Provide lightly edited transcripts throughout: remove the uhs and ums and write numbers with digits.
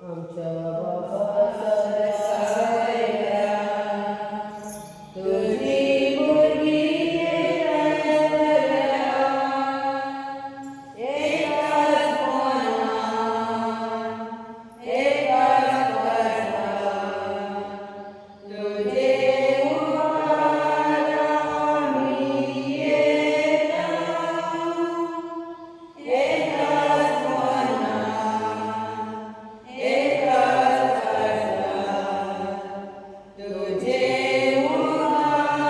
आमच्या बाबासाहेब तुझी मुलगी एकाच मनात एकाच कष्टात तुझे उद्धार आम्ही येता एकाच मनात एकाच कष्टात तुझे उद्धार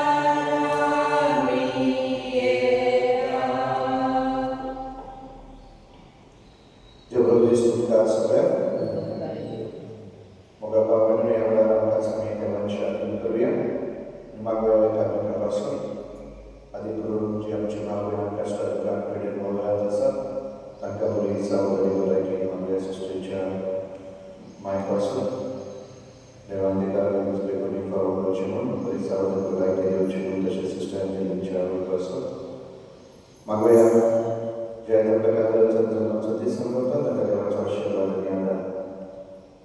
आम्ही येता. Jabal Suka Sabah, moga Bapak ini yang dalam kasih kewan syarikat Korea, maga kami kawasan, adi guru jam cuma dengan kasar dan kredit moga jasa, tangkap beri sahabat lagi maga asistennya Microsoft, dewan dikala yang sebagai informal cuman beri sahabat lagi yang cuman asistennya Microsoft, maga yang Jaya berkata tentang setiap sambutan dan kata syaitan yang ada.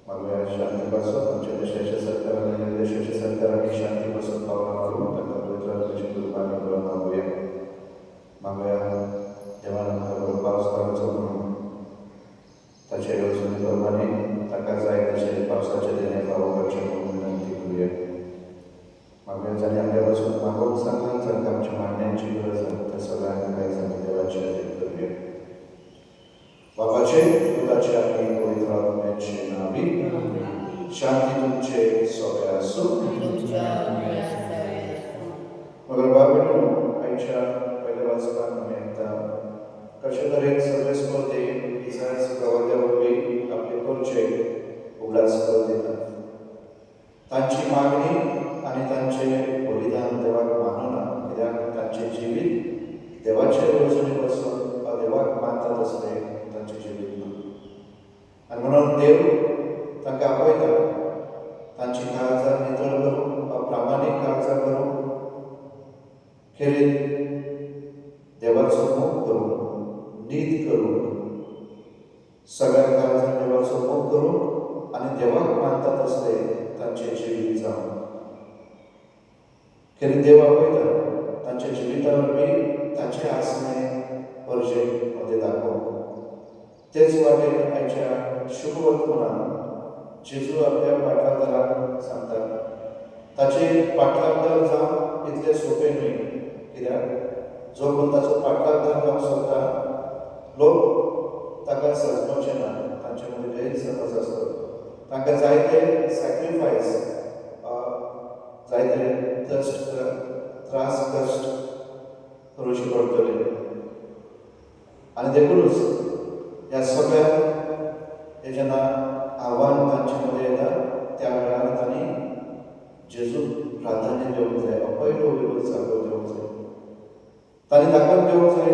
Maka shanti basut, menjadi syaitan serta menjadi syaitan serta shanti basut tahu malu dan berbuat berjumpa dengan orang mabuya. Maka jangan berpaus pada sebelum terjadi urusan berbani, takkan saya terjadi paus saja dengan tahu berjumpa dengan tibuya. Maka jangan dia basut mahu sangat sangat cuma nenci berasa kesalahan kaitan dengan syaitan. Bapace, Pidace आणि पवित्रात्म्याचे नावे शांती तुमचे सोबत असो. मगर बाबांनो आईच्या पहिल्या वाचपात आम्ही एकदा कशा तऱ्हेन सगळे स्पर्धे इसायस प्रवाद्यावरवी आपले परिचय उगडास करून देतात. तांची मागणी आणि तांचे बलिदान देवाक मानना कित्याक तांचे जिवीत देवाचे वचने बसून देवाक मानतात असले तांचे जिवीत आणि म्हणून देव तांकां आपयता तांची काळजां नितळ करूंक प्रामाणीक काळजां करूंक खेरीत देवाचो मोग करूंक नीत करूंक सगळ्या काळजां देवाचो मोग करूंक आनी देवाक मानतात असले तांचे जिवीत जावन खेरीत देव आपयता तांच्या जिविता वरवीं तांचे आसणे परजे मध्ये दाखोवप. तेच वाटेन आयच्या शुभ वर्तमानांत जेजू आपल्या पाठलागदारांक सांगता ताचे पाठलागदार जावप इतलें सोंपें न्हय कित्याक जो कोण ताचो पाठलागदार जावंक सोदता लोक ताका सजमोवचे ना तांचे मदीं गैरसमज आसता तांकां जायते सॅक्रिफायस जायते त्रास कश्ट करूचे पडटले आनी देखूनच ह्या सगळ्या हे जेन्ना आव्हान तांचे मदें येता त्या वेळार तांणी जेजूक प्राधान्य दिवंक जाय पयलो विरोध जागो दिवंक जाय. तांणी दाखोवन दिवंक जाय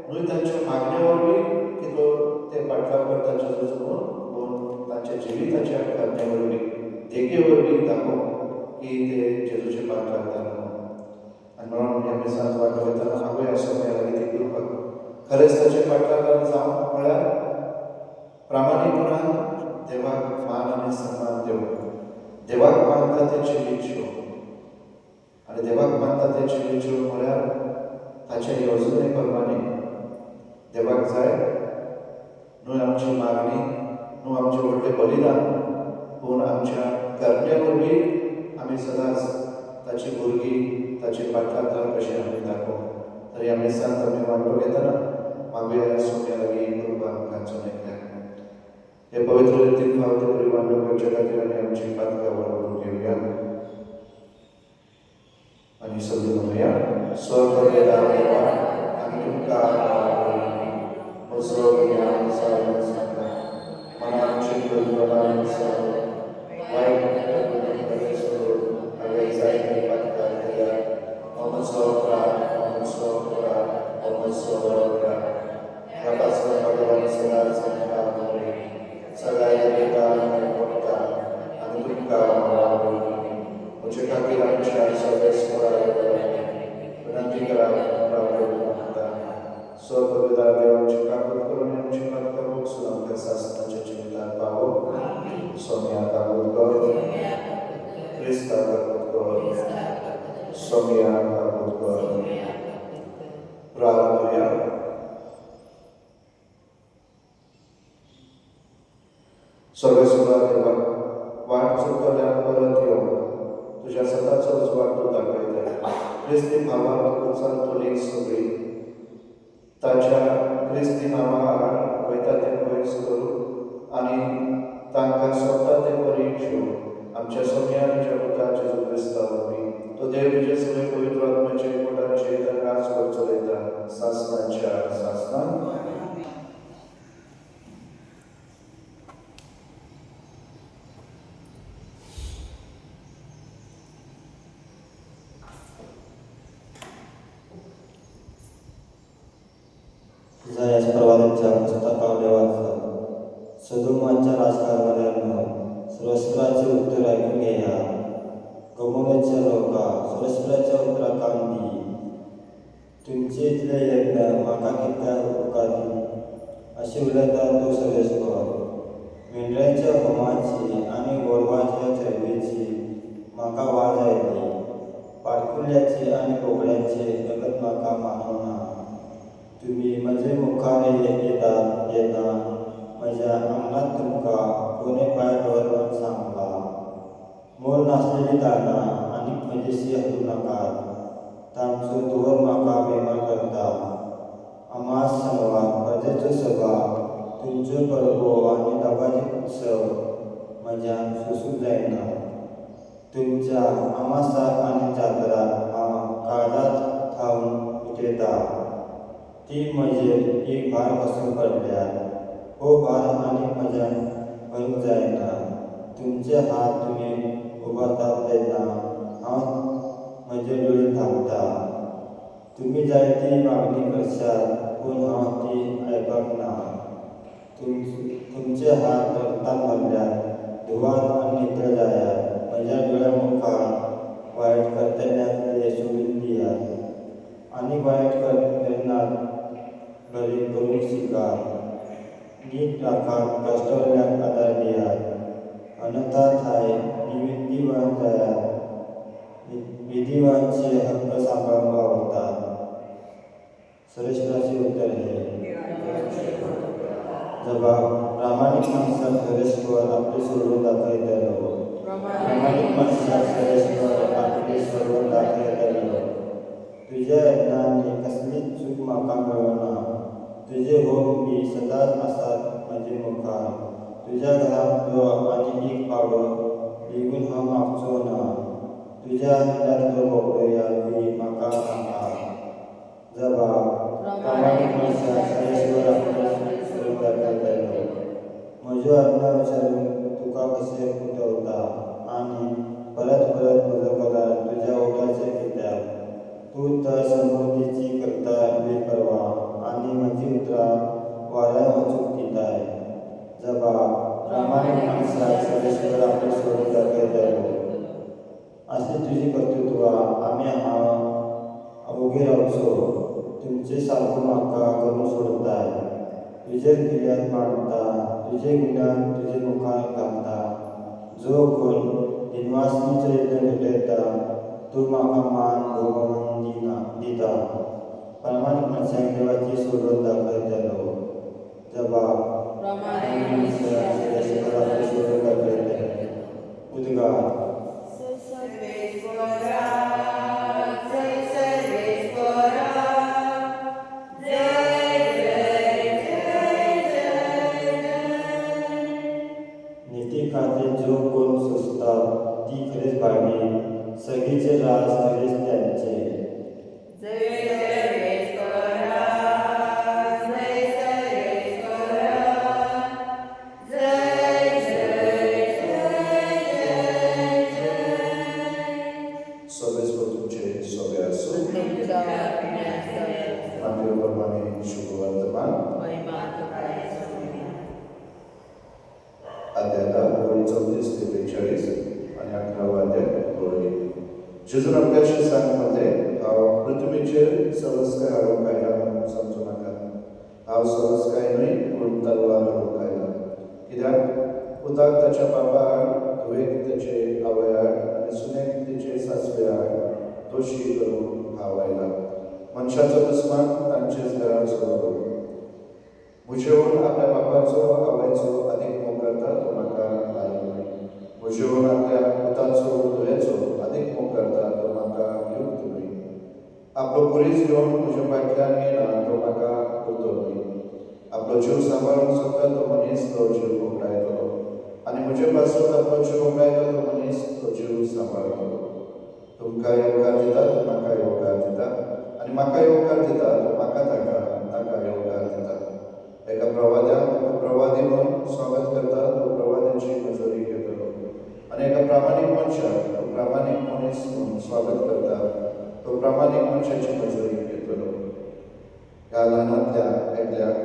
न्हय तांचे मागणे वरवीं की तो ते पाठलाग करता जेजूचो पूण तांचे जिविताच्या करणे वरवीं देखे वरवीं दाखोवंक की ते जेजूचे पाठलागदार आनी म्हणून ह्या मिसांत वांटो वयतना हांवूय असो मेळ्ळा की करपाक खरेंच ताचे पाठलागदार जावंक म्हळ्यार प्रामाणीकपणान देवाक मान आनी सन्मान दिवप देवाक मानता ते जिवीत जिवप आनी देवाक मानता ते जिवीत जिवप म्हळ्यार ताचे येवजणे प्रमाणे देवाक जाय न्हय आमची मागणी न्हय आमचें व्हडलें बलिदान पूण आमच्या करण्या वरवीं आमी सदांच ताची भुरगीं ताचे पाठलागदार कशें आमी दाखोवप. तर ह्या मिसांत आमी वांटो घेतना मागुया सोम्या लागीं कृपा आमकां एकल्याक हे पवित्र रितीन फावते बरी वांटो घेवचे खातीर आमी आमची पातकां बरोबर घेवया आनी सगळीं म्हणुया स्वर्गदेवा देवा आमी तुमकां म्हजो ज्ञान जावन सांगता मनाची कल्पना विसर वायट कल्पना सोडून हांवें जायते पातकां केल्या म्हजो प्राण म्हजो प्राण म्हजो प्राण ह्या पासवान भगवान सदांच आमकां बरें सगळ्या देवान मोडटा आनी तुमकां म्हजे खातीर आमच्या सगळे विनंती करा स्वर्गपिता देवाची काकूत करून आमची पातकां सर्वेश्वरा देवा, वाट चुकवल्या परत येऊन तुझ्या स्वतःचा उजवाड तू दाखवत आहे. ख्रिस्ती भावात उचलतली सगळी ताच्या ख्रिस्ती नावाआड वयता ते पयस करू आणि तांकां स्वता ते बरी घेवन आमच्या सोम्या तुझ्या पुता जेजू क्रिस्ता वरवीं तो देव तुजे सगळे पवित्र आत्म्याचे एकवटाचे राज करचो वयता सासणाच्या सासणान. इसायास प्रवादीच्या पुस्तकावले वाचलं. सदोमाच्या राजकारणाऱ्यांनो, सरस्वराचे उत्तर ऐकून घेया. गमोऱ्याच्या लोका, सरस्वराच्या उत्तराकांडी तुमचे इथले यज्ञ म्हाका कित्याक उपकारली अशी उलयता तो सर्वेस्वर. मेंढऱ्याच्या होमाची आनी गोरवाच्या चरबेची म्हाका वाज आयली. पाडकुल्याची आनी बोकड्याचे जगत म्हाका मानवना. तुम्ही म्हजे मुखार येता म्हज्या आंगणात तुमकां कोणे पांय दवरपाक सांगला. मोल नासलेली दानां आनीक म्हजेशी हाडूं नाकात. तांचो धुवर म्हाका बेमार करता. अमास शेनवार प्रजेचो सभा तुमच्यो परबो आनी दाबाजी उत्सव म्हज्यान सोसूंक जायना. तुमच्या अमासाक आनी जात्राक हांव काळजांत थावन उठयता. ती म्हजेर एक भार बसून पडल्या. हो भार आनीक म्हज्यान भरूंक जायना. तुमचे हात तुमी उबारतात तेन्ना हांव म्हजे दोळे धांपता. तुमी जायती मागणी करशात पूण हांव ती आयकप ना. तुमचे हात रक्तान भरल्यात, धुवात आनी नितळ जायात. म्हज्या दोळ्या मुखार वायट करतल्यांक ते सोडून दियात आनी वायट करनात बरी करूंक शिकात. नीट राखात, कश्टवल्ल्यांक आदार दियात. अनाथांत हाय निविदिवान जायात. विधिवांचे हक्क सांबाळूंक आवडतात. सर्वेश्वराचे उत्तर हे जबाब. प्रामाणीक मनशाक सर्वेश्वर आपले सोडून दाखयतलो. प्रामाणीक मनशाक सर्वेश्वर आपले सोडून दाखयतलो. तुज्या यत्नांनी कसलीच चूक म्हाका मेळना. तुजे होम बी सदांच आसात म्हजे मुखार. तुज्या घरांतलो आनी एक पावडो बेगून हांव मागचो ना. तुज्या आंगणांतलो बोकड्या बी म्हाका नाका. जबाब. प्रामाणीक मनशाक सर्वेश्वर आपले सोडून दाखयतलो. म्हज्यो आज्ञा विचारून तुका कशें फटवता आनी परत परत म्हजो पगार तुज्या ओठाचेर कित्याक. तूं तर समृद्धीची करता बेपरवा आनी म्हजी उतरां वाऱ्यान वचूंक दिताय. जबाब. प्रामाणीक मनशाक सर्वेश्वर आपले सोडून दाखयतलो. असली तुजी कर्तृत्वां आमी हांव अवघे रावचो. तुमचे सारको म्हाका करून सोडताय. तुजेर फिर्याद मांडटा. तुजे गुन्यांक तुजे मुखार घालता. जो कोण दिनवासनीचो यत्न भेटयता तूं म्हाका मान भोगवून दिता. प्रामाणीक मनशाक देवाची सोडून दाखयतलो. जबाब. प्रामाणीक मनशाक सर्वेश्वर आपले सोडून दाखयतलो. उद्गार. नीती खातीर जो कोण सोंसतात ती खरेंच भागी. सगळीचे राज खरेंच त्यांचे. सर्वेश्वर तुमचे सोबे असो. प्रमाणे शुभवर्तमान अध्याय ओळी 34 ते 42 आणि 11 अध्याय ओळी. जेजून आपल्याशी सांगमध्ये हांव पृथ्वीचेर सहज काय हाडूंक आयला म्हणून समजू नाका. हांव सहज काय न्हय पूण तलवार हाडूंक आयला. कित्याक पुताक ताच्या बापा आड, धुवेक ताचे आवय आड आनी सुनेक तिचे सासवे आड दोशी करूंक हांव आयला. मनशाचो दुस्मान तांचेच घरांत सोडलो. मुशेवून आपल्या बापाचो आवयचो अदीक मोग करता तो आपलो पुलीस घेवन म्हज्या फाटल्यान येना तो म्हाका उरतलो. आपलो जीव सांबाळूंक सोदता तो मनीस तो जीव मोकळायतलो आनी म्हजे पासून आपलो जीव मोकळायता तो मनीस तो जीव सांबाळतलो. तुमकां येवकार दिता तो म्हाका येवकार दिता आनी म्हाका येवकार दिता तो म्हाका ताका येवकार दिता. एका प्रवाद्याक तो प्रवादी म्हणून स्वागत करता तो प्रवाद्याची मजुरी घेतलो आनी एका प्रामाणीक मनशाक तो प्रामाणीक मनीस म्हणून स्वागत करता तो प्रामाणीक मनशाची मजुरी घेतलो. ह्या ल्हानांतल्या एकल्याक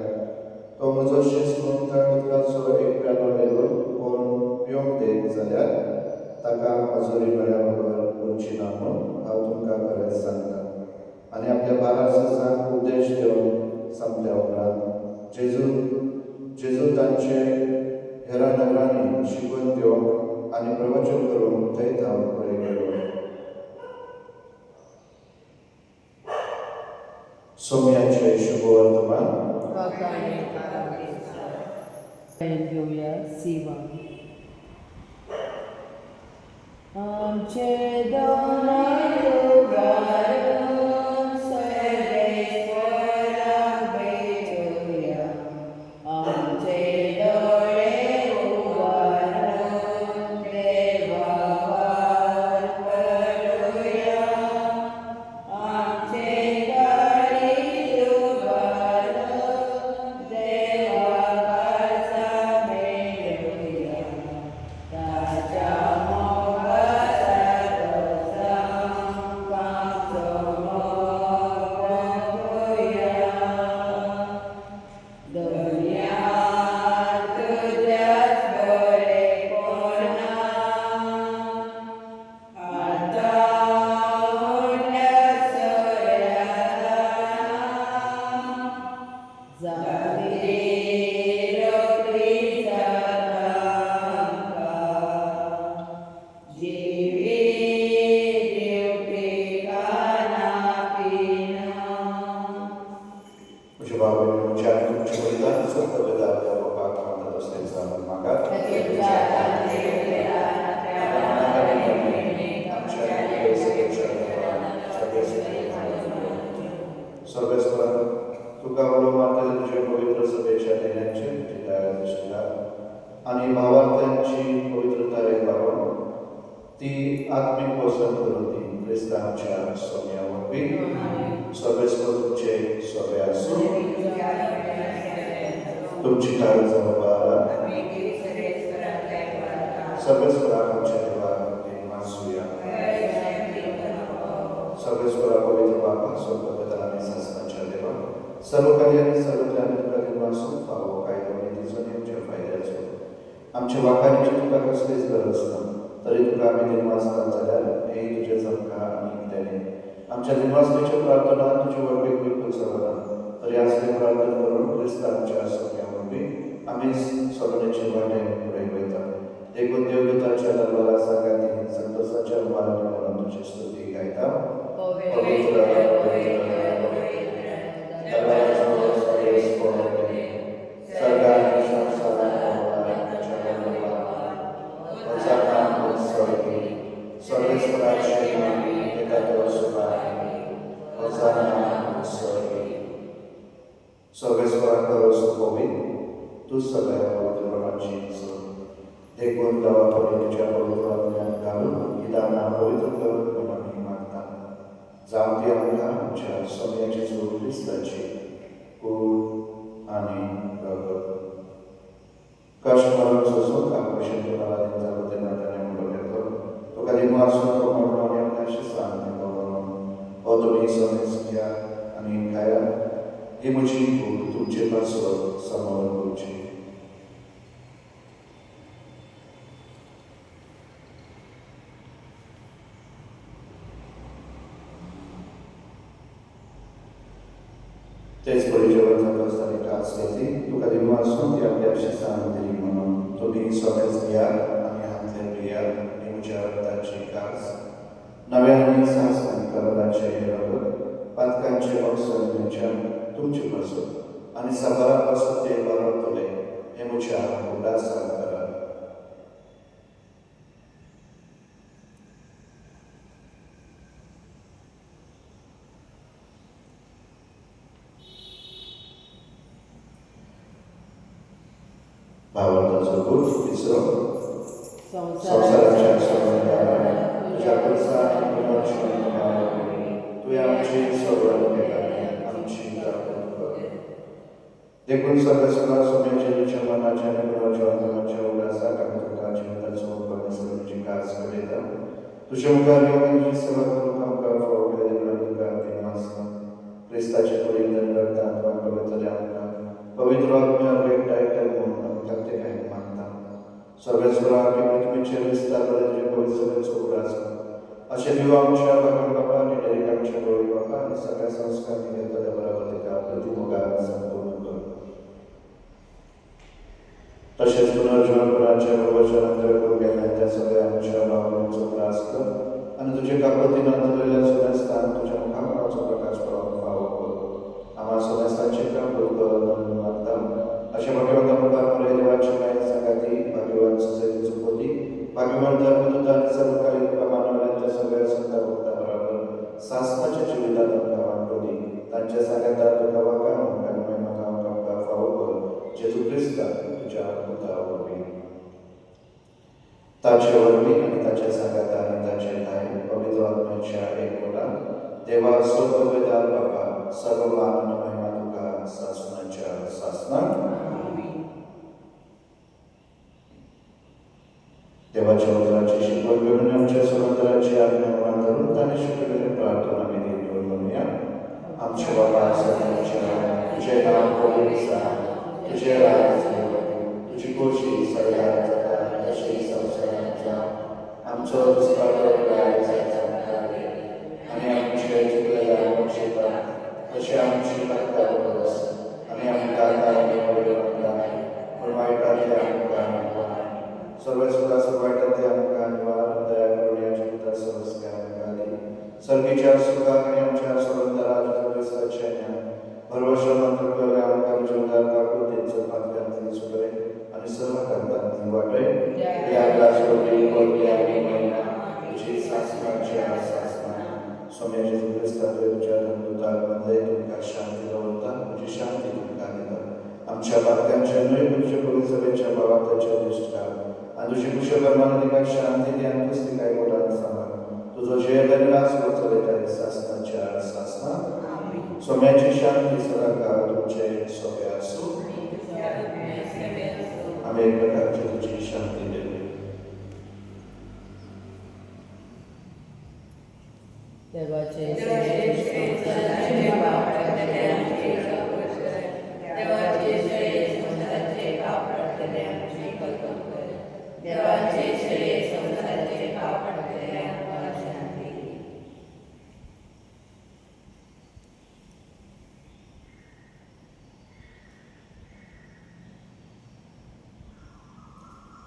तो म्हजो शीस म्हणून थंड उदकाचो एक प्यालो व्हेरून कोण पिवंक दीत जाल्यार ताका मजुरी मेळ्ळ्या बरोबर उरची ना म्हणून हांव तुमकां खरेंच सांगता. आनी आपल्या 12 वर्सांक उपदेश दिवन संपल्या उपरांत जेजू तांचे हेरां नगरांनी शिकवण दिवंक आनी प्रवचन करूंक थंय थांब फुडें गेलो. सोम्याचे शुभ वर्तमान. घेऊया सेवा. आमचे दोनाय उबारून सर्वेश्वराक भेटूया. आमचे दोळे उबारून देवा वाट पळोवया. आमचे गाडी उबारून देवा आनी भावार्थ्यांची पवित्रताय पावून ती आत्मीक वसन करून ती क्रिस्तांच्या सोम्या वरवीं सर्वेस्पर तुमचे सोबे आसूं. तुमची काळजी जबाबदार सर्वेस्पराक आमच्या देवाक मासूया. सर्वेस्परा पवित्र बापा स्वर्गपिता आनी शासनाच्या देवा सर्व कार्यांनी सर्व ज्ञानाधिकारी वासून फावो कायदो नितीचो नेमच्या फायद्याचो आमच्या वाखाणीची तुका कसलीच गरज ना तरी तुका आमी दिनवास काम जाल्यार हे तुजे जमका आनी कितें आमच्या दिनवासनीच्या प्रार्थना तुजे वरवीं बिलकुल सवना तरी असले प्रार्थना करून क्रिस्तांच्या सोम्या वरवीं आमी सोडण्याचे वाटे फुडें वयता. देखून देवदूतांच्या दरबारा सांगाती संतोषाच्या रुमालांनी म्हणून तुजी स्तुती गायता. पवित्र तू सगळ्या पवित्रपणाची देखून गावाकडे तुझ्या पवित्र आत्म्यात घालून ही दाना पवित्र करून म्हणून आम्ही मागता. जावं ती आमकां आमच्या सोम्याची जोड क्रिस्ताची कूड आनी रगत कश्ट मारून सोसून कापशें तुम्हाला दिता बद्दल नाट्याने म्हणून येतो तुका दिमो आसून तो म्हणून आमी आपल्या शिसान म्हणून हो तुमी सोमेस घ्या आनी खाया. ही म्हजी भूक तुमचे पासवर सांबाळून करची. तेच बळी जेवण जाता आसतना कास घेतली तुका दिमो आसून ती आपल्या शिसान दिली म्हणून तुमी सोमेस घ्या आनी हातले पिया ही म्हज्या रगताची कास. नव्या आनी सासनाचे हे रगत पातकांचे अवसर तुमचे पासून आनी साबारा पासून ते वारतले हे म्हज्या उदासान करा. भावार्थाचं गुण तिसरं संसाराच्या संबंधाला तुझ्या पुढचा तू आमची सवय आमची देखून सर्वसुद्धा सोमेच्या मनाच्या आणि गुणाच्या अंतराच्या उल्हासा कामतुका जीवनाचा उपक्रम कास करेता तुझ्या मुखार येऊन तुझी सेवा करून आमकां फावले देवळांका देवास क्रिस्ताचे पुढील दंडात पवित्र आमकां पवित्र आत्म्यावर एकटाय करून आमकां ते काही मागता सर्वेश्वरा पृथ्वीचे विस्तार तुझे भविष्याचो उल्हासा अशे दिव आमच्या भगवान बापा आणि डेरेक आमच्या गौरी बापा आणि सगळ्या संस्कार घेतल्या बरोबर तिका प्रतिमोगान संपूर्ण कर तसेच पुनर्जीवनपणाच्या प्रवचनांतर करून घेण्याच्या सगळ्या आमच्या भावनांचा त्रास कर आणि तुझे कापतीनं अंतरलेल्या सोन्यास्थान तुझ्या मुखामनाचा प्रकाश पावो आम्हा सोन्यास्थानचे काम करून मागता अशा भगवंता मुखामध्ये देवाची काही सांगाती भाग्यवान सुसैती चुकोती भाग्यवान धर्मदूत आणि सर्व काही मानवाच्या सगळ्या संता भक्ताबरोबर शासनाच्या जीवितात आमकां वांटोली तांच्या सांगातात तुका वाका आणि महिमा आमकां फावो कर जेजू ख्रिस्ता तुझ्या पुत्रावरवी ताचे वरवी आणि ताच्या सांगाता आणि ताचे न्याय पवित्र आत्म्याच्या एक मोठा देवा सर्ववेदार बाबा सर्व मान आणि महिमा तुका शासनाच्या शासनात देवाच्या वचनाची शिकवण घेऊन आमच्या स्वातंत्र्याची आज्ञा पालन करून त्याने शिकवलेली प्रार्थना आम्ही घेऊन म्हणूया आमच्या बाबा तुझे नाव पवित्र तुझे राज्य तुझी खुशी सगळ्यात अशी संसाराच्या आमचं आणि आमचे चुकलेल्या तसे आमची आणि आमच्या सर्वसुद्धा सर्वांमध्ये आमकां निवार दया करून या जगता सर्वस्कार सर्गीच्या सुखाने आमच्या सर्वंतराच्या क्रिस्ताच्या भरवशा मंत्र केले आमकां जीवनात कापून त्यांचं पात्रांतली सुकरे आणि सर्व करतांतली वाटे याला सोडली कोणती आम्ही महिना तुझी शासनाच्या शासना स्वामी जेजू ख्रिस्ता तुझ्या धर्मदूतांमध्ये तुमका शांती दवरता तुझी शांती तुमका दिता आमच्या बातम्यांच्या नवीन तुझ्या पवित्रतेच्या भावाच्या दिष्टार आणि तुझी कुशलपरमानतिका शांती ध्यान पुस्ती काय मोठा सांभाळ तुझं जय दरला सुरक्षित आहे शासनाच्या शासना स्वाम्याची शांती सदाकाळ तुमचे सोबे असो आम्ही एक प्रकारची तुझी शांती देऊ देवाचे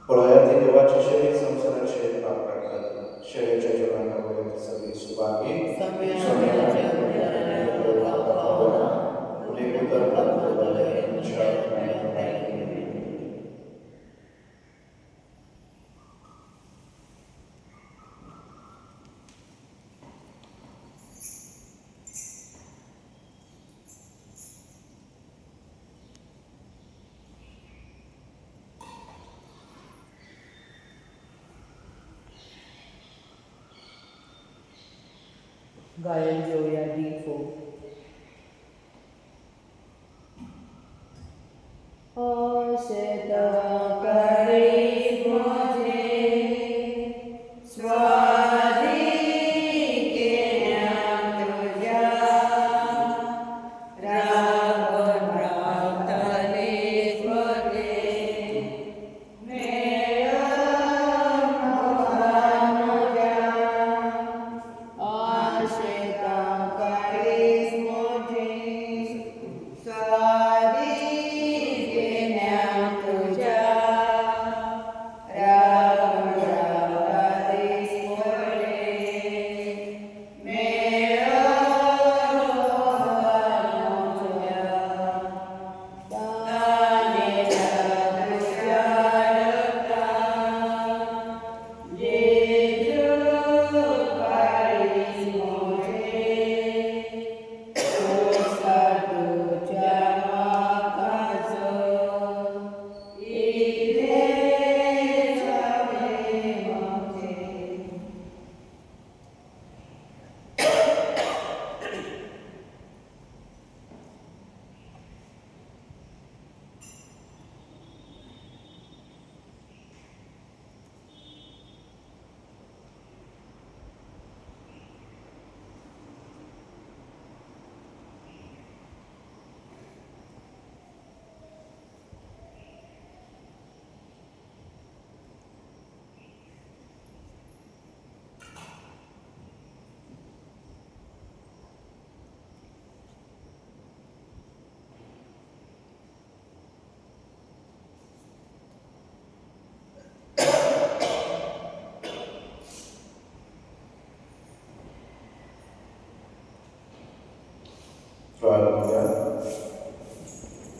पळयातील देवाचे शरीर संसाराचे पाप करतात शरीराच्या जीवनाला सगळी सुभागी गायन घेऊया D4 Shri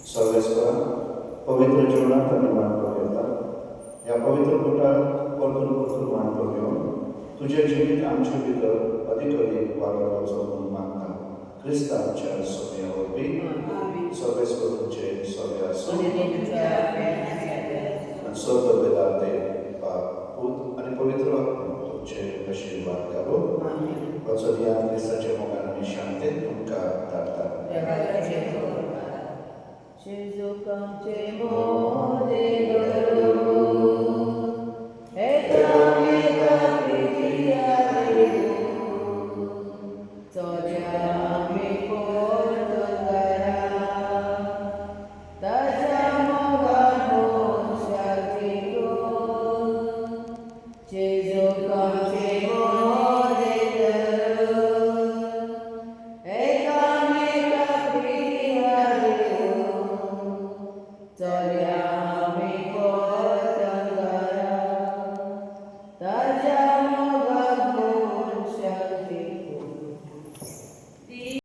सर्वेस्परा पवित्र जीवनात आम्ही मानतो येतात या पवित्र पोटात परतून परतून मानतो घेऊन तुझे जीवित आमचे भितर अधिक अधिक वाढत म्हणून मागता ख्रिस्त आमच्या सोन्यावरती सर्वेस्पर तुमचे सोने असून सर्व वेदांते पूत आणि पवित्र तुमचे आशीर्वाद करो वचनिया ख्रिस्ताच्या मोगाने शांती तुमका धाडटा शिजुकांचे मोरे गरो एका प्रिया चोऱ्या आम्ही कोण करा ताजा मोगानो शांती गो शिजुकांचे मोरे गरो एका प्रिया चोऱ्या आम्ही